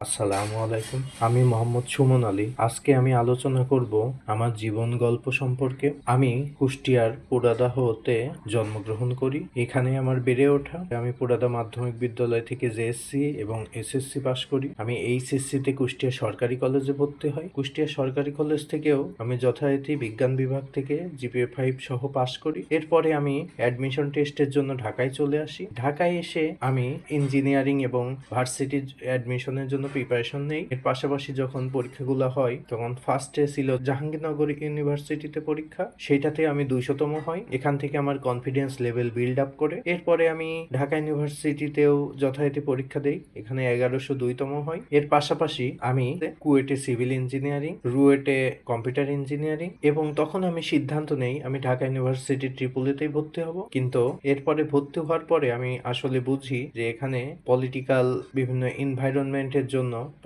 আসসালামু আলাইকুম। আমি মোহাম্মদ সুমন আলী। আজকে আমি আলোচনা করব আমার জীবন গল্প সম্পর্কে। আমি কুষ্টিয়ার পুরাদাহতে জন্মগ্রহণ করি। এখানে আমার বেড়ে ওঠা। আমি পুরাদা মাধ্যমিক বিদ্যালয় থেকে জেএসসি এবং এসএসসি পাশ করি। আমি এইচএসসিতে কুষ্টিয়া সরকারি কলেজে ভর্তি হই। কুষ্টিয়া সরকারি কলেজ থেকেও আমি যথারীতি বিজ্ঞান বিভাগ থেকে জিপিএ 5 সহ পাশ করি। এরপরে আমি অ্যাডমিশন টেস্টের জন্য ঢাকায় চলে আসি। ঢাকায় এসে আমি ইঞ্জিনিয়ারিং এবং ভার্সিটির অ্যাডমিশনের জন্য প্রিপারেশন নেই। এর পাশাপাশি যখন পরীক্ষাগুলো হয় তখন ফার্স্টে ছিল জাহাঙ্গীরনগর ইউনিভার্সিটিতে পরীক্ষা, সেটাতে আমি 200তম হই। এখান থেকে আমার কনফিডেন্স লেভেল বিল্ড আপ করে এরপরে আমি ঢাকা ইউনিভার্সিটিতেও যথারীতি পরীক্ষা দেই, এখানে 1102তম হই। এর পাশাপাশি আমি কুয়েটে সিভিল ইঞ্জিনিয়ারিং, রুয়েটে কম্পিউটার ইঞ্জিনিয়ারিং, এবং তখন আমি সিদ্ধান্ত নেই আমি ঢাকা ইউনিভার্সিটি ট্রিপলিতেই ভর্তি হব। কিন্তু এরপরে ভর্তি হওয়ার পরে আমি আসলে বুঝি যে এখানে পলিটিক্যাল বিভিন্ন এনভায়রনমেন্টের জন্য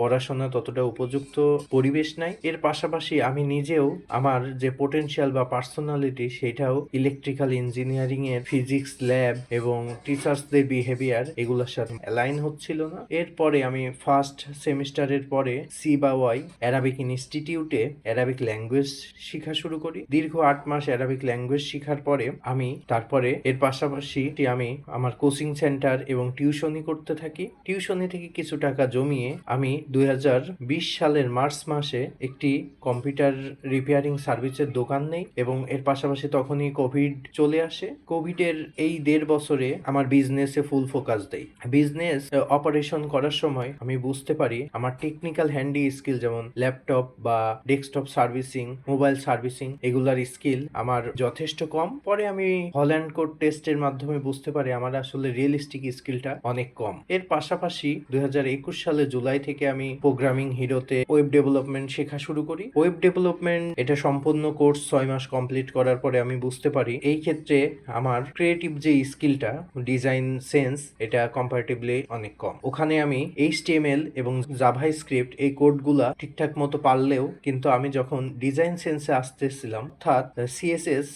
পড়াশোনা ততটা উপযুক্ত পরিবেশ নাই। এর পাশাপাশি আমি নিজেও আমার যে পোটেনশিয়াল বা পার্সোনালিটি সেটাও ইলেকট্রিক্যাল ইঞ্জিনিয়ারিং এর ফিজিক্স ল্যাব এবং টিচার্সদের বিহেভিয়ার এগুলোর সাথে অ্যালাইন হচ্ছিল না। এরপরে আমি ফার্স্ট সেমিস্টারের পরে সি বা ওয়াই অ্যারাবিক ইনস্টিটিউটে অ্যারাবিক ল্যাঙ্গুয়েজ শেখা শুরু করি। দীর্ঘ 8 মাস অ্যারাবিক ল্যাঙ্গুয়েজ শেখার পরে আমি তারপরে এর পাশাপাশি আমি আমার কোচিং সেন্টার এবং টিউশনি করতে থাকি। টিউশনি থেকে কিছু টাকা জমিয়ে আমি 2020 সালের মার্চ মাসে একটি কম্পিউটার রিপেয়ারিং সার্ভিসের দোকান নেই এবং এর পাশাপাশি তখনই কোভিড চলে আসে। কোভিডের এই 1.5 বছরে আমার বিজনেসে ফুল ফোকাস দেই। বিজনেস অপারেশন করার সময় আমি বুঝতে পারি আমার টেকনিক্যাল হ্যান্ডি স্কিল যেমন ল্যাপটপ বা ডেস্কটপ সার্ভিসিং, মোবাইল সার্ভিসিং এগুলার স্কিল আমার যথেষ্ট কম। পরে আমি হল্যান্ড কোড টেস্টের মাধ্যমে বুঝতে পারি আমার আসলে রিয়েলিস্টিক স্কিলটা অনেক কম। এর পাশাপাশি 2021 সালে জুলাই থেকে আমি প্রোগ্রামিং হিরোতে ওয়েব ডেভেলপমেন্ট শেখা শুরু করি। ওয়েব ডেভেলপমেন্ট এটা সম্পূর্ণ কোর্স 6 মাস কমপ্লিট করার পরে আমি বুঝতে পারি এই ক্ষেত্রে আমার ক্রিয়েটিভ যে স্কিলটা, ডিজাইন সেন্স, এটা কম্পারেটিভলি অনেক কম। ওখানে আমি HTML এবং জাভাস্ক্রিপ্ট এই কোডগুলা ঠিকঠাক মতো পারলেও কিন্তু আমি যখন ডিজাইন সেন্সে আসতেছিলাম অর্থাৎ CSS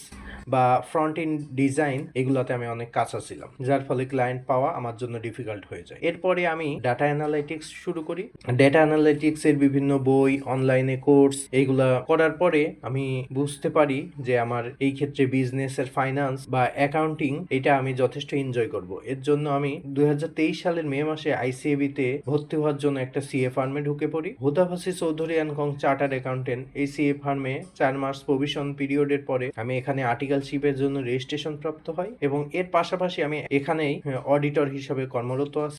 বা ফ্রন্ট এন্ড ডিজাইন এগুলোতে আমি অনেক কাঁচা ছিলাম, যার ফলে ক্লায়েন্ট পাওয়া আমার জন্য ডিফিকাল্ট হয়ে যায়। এরপরে আমি ডাটা অ্যানালাইটিক্স শুরু করি। ডাটা অ্যানালাইটিক্স এর বিভিন্ন বই, অনলাইনে কোর্স এইগুলা করার পরে আমি বুঝতে পারি যে আমার এই ক্ষেত্রে বিজনেসের ফাইন্যান্স বা অ্যাকাউন্টিং এটা আমি যথেষ্ট এনজয় করব। এর জন্য আমি 2023 সালের মে মাসে ICAB তে ভর্তি হওয়ার জন্য একটা CA ফার্মে ঢুকে পড়ি। Hoda Vasi Chowdhury and co chartered accountant এই CA ফার্মে 4 মাস প্রভিশন পিরিয়ডের পরে আমি এখানে আর্টিকেলশিপের জন্য রেজিস্ট্রেশন প্রাপ্ত হয় এবং এর পাশাপাশি আমি এখানেই অডিটর হিসাবে কর্মরত আছি।